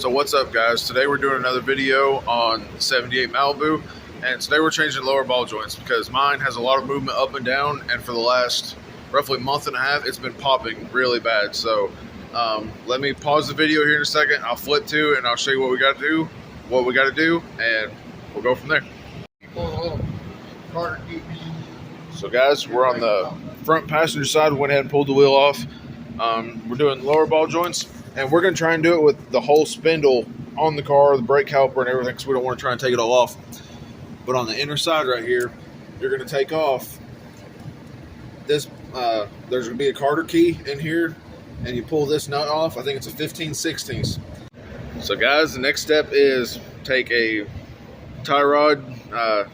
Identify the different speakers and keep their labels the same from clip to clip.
Speaker 1: So what's up, guys? Today we're doing another video on 78 Malibu, and today we're changing lower ball joints because mine has a lot of movement up and down, and for the last roughly month and a half it's been popping really bad. So let me pause the video here in a second. I'll flip to and I'll show you what we got to do, and we'll go from there. So guys, we're on the front passenger side. We went ahead and pulled the wheel off. We're doing lower ball joints, and we're going to try and do it with the whole spindle on the car, the brake caliper and everything, because we don't want to try and take it all off. But on the inner side right here, you're going to take off this. There's going to be a Carter key in here, and you pull this nut off. I think it's a 15/16. So guys, the next step is take a tie rod, I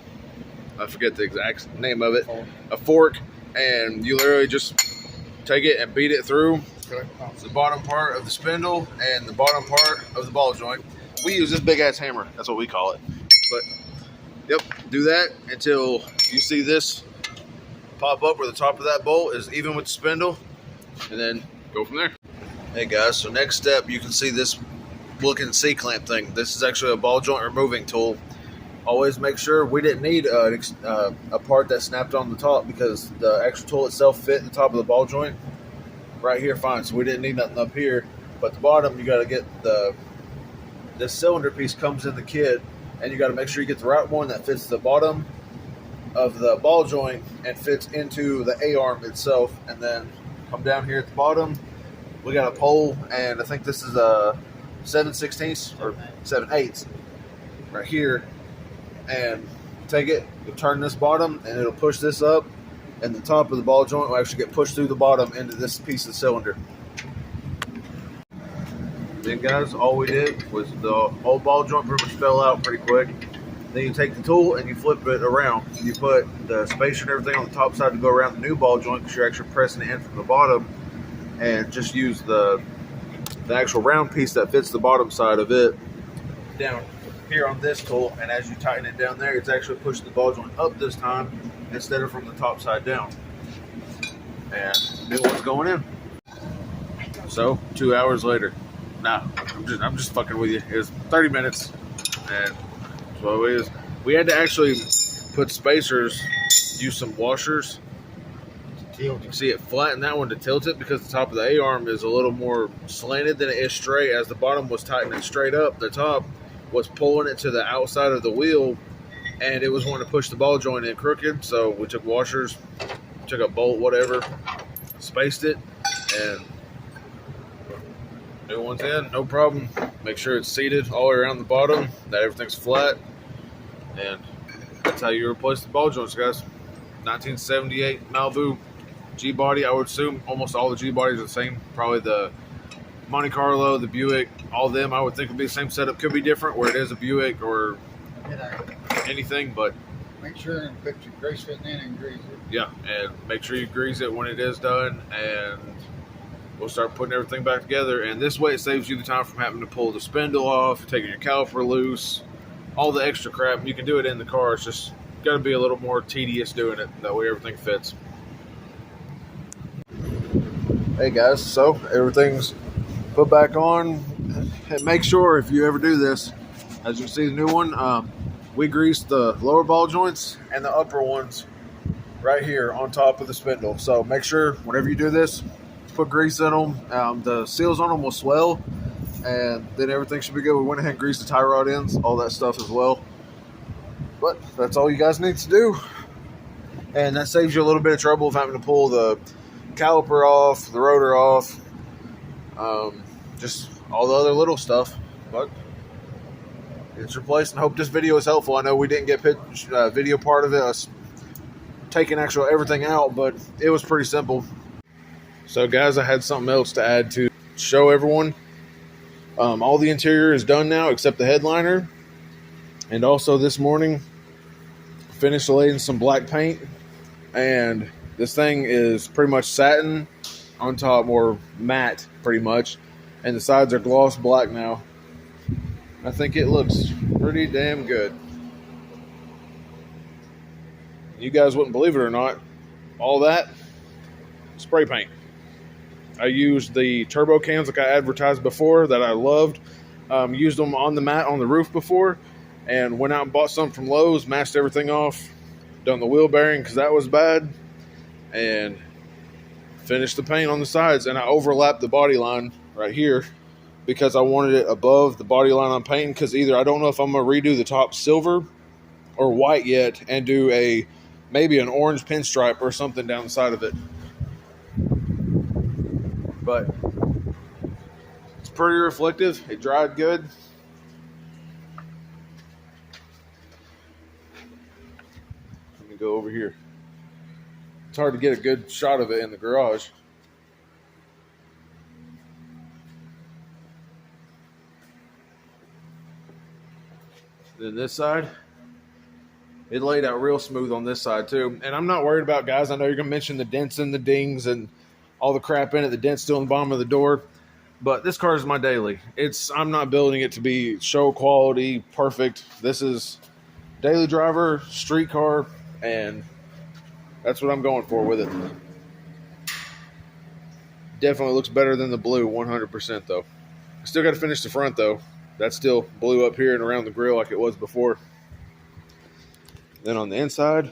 Speaker 1: forget the exact name of it, a fork, and you literally just take it and beat it through the bottom part of the spindle and the bottom part of the ball joint. We use this big ass hammer, that's what we call it. But yep, do that until you see this pop up where the top of that bolt is even with the spindle, and then go from there. Hey guys, so next step, you can see this looking C-clamp thing. This is actually a ball joint removing tool. Always make sure we didn't need a part that snapped on the top, because the actual tool itself fit the top of the ball joint right here fine, so we didn't need nothing up here. But the bottom, you got to get this cylinder piece comes in the kit, and you got to make sure you get the right one that fits the bottom of the ball joint and fits into the A-arm itself. And then come down here at the bottom, we got a pole, and I think this is a 7/16 or 7/8 right here. And take it, you'll turn this bottom, and it'll push this up, and the top of the ball joint will actually get pushed through the bottom into this piece of cylinder. Then guys, all we did was the whole ball joint pretty much fell out pretty quick. Then you take the tool and you flip it around. You put the spacer and everything on the top side to go around the new ball joint, because you're actually pressing it in from the bottom, and just use the actual round piece that fits the bottom side of it down here on this tool, and as you tighten it down there, it's actually pushing the ball joint up this time instead of from the top side down. And new one's going in. So 2 hours later, I'm just fucking with you. It's 30 minutes, and so it is. We had to actually put spacers, use some washers. You can see it flatten that one to tilt it, because the top of the A-arm is a little more slanted than it is straight. As the bottom was tightening straight up, the top was pulling it to the outside of the wheel, and it was wanting to push the ball joint in crooked. So we took washers, took a bolt, whatever, spaced it, and new one's in, no problem. Make sure it's seated all the way around the bottom, that everything's flat, and that's how you replace the ball joints, guys. 1978 Malibu G-body. I would assume almost all the G-bodies are the same. Probably the Monte Carlo, the Buick, all of them I would think would be the same setup. Could be different where it is a Buick or anything, but
Speaker 2: make sure and put your grease fitting in and grease it.
Speaker 1: Yeah, and make sure you grease it when it is done, and we'll start putting everything back together. And this way it saves you the time from having to pull the spindle off, taking your caliper loose, all the extra crap. You can do it in the car. It's just got to be a little more tedious doing it. That way everything fits. Hey guys, so everything's put back on, and make sure if you ever do this, as you see the new one, we greased the lower ball joints and the upper ones right here on top of the spindle. So make sure whenever you do this, put grease in them. The seals on them will swell, and then everything should be good. We went ahead and greased the tie rod ends, all that stuff as well. But that's all you guys need to do, and that saves you a little bit of trouble of having to pull the caliper off, the rotor off, just all the other little stuff. But it's replaced, and I hope this video is helpful. I know we didn't get video part of it, us taking actual everything out, but it was pretty simple. So guys, I had something else to add to show everyone. All the interior is done now except the headliner, and also this morning finished laying some black paint, and this thing is pretty much satin on top, or matte pretty much, and the sides are gloss black now. I think it looks pretty damn good. You guys wouldn't believe it or not, all that spray paint. I used the turbo cans like I advertised before that I loved. Used them on the mat on the roof before, and went out and bought some from Lowe's, mashed everything off, done the wheel bearing because that was bad, and finished the paint on the sides. And I overlapped the body line right here because I wanted it above the body line I'm painting, because either I don't know if I'm going to redo the top silver or white yet and do maybe an orange pinstripe or something down the side of it. But it's pretty reflective. It dried good. Let me go over here. It's hard to get a good shot of it in the garage. Then this side, it laid out real smooth on this side too. And I'm not worried about, guys, I know you're going to mention the dents and the dings and all the crap in it. The dent's still in the bottom of the door. But this car is my daily. I'm not building it to be show quality, perfect. This is daily driver, street car, and that's what I'm going for with it. Definitely looks better than the blue, 100% though. Still got to finish the front though. That's still blue up here and around the grill like it was before. Then on the inside,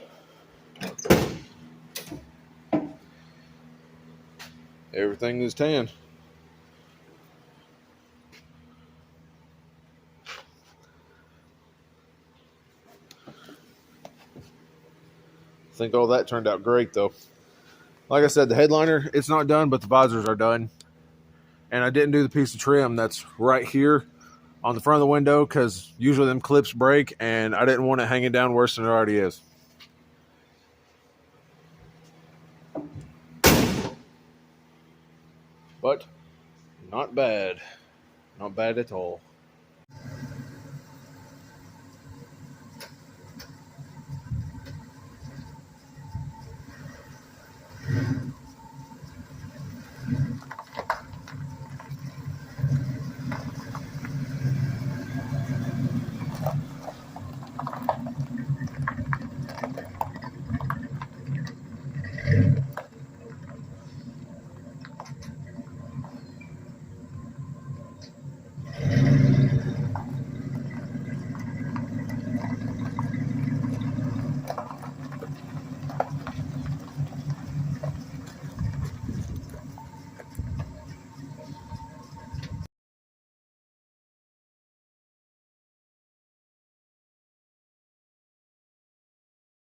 Speaker 1: everything is tan. I think all that turned out great though. Like I said, the headliner, it's not done, but the visors are done. And I didn't do the piece of trim that's right here on the front of the window because usually them clips break, and I didn't want it hanging down worse than it already is. But not bad. Not bad at all.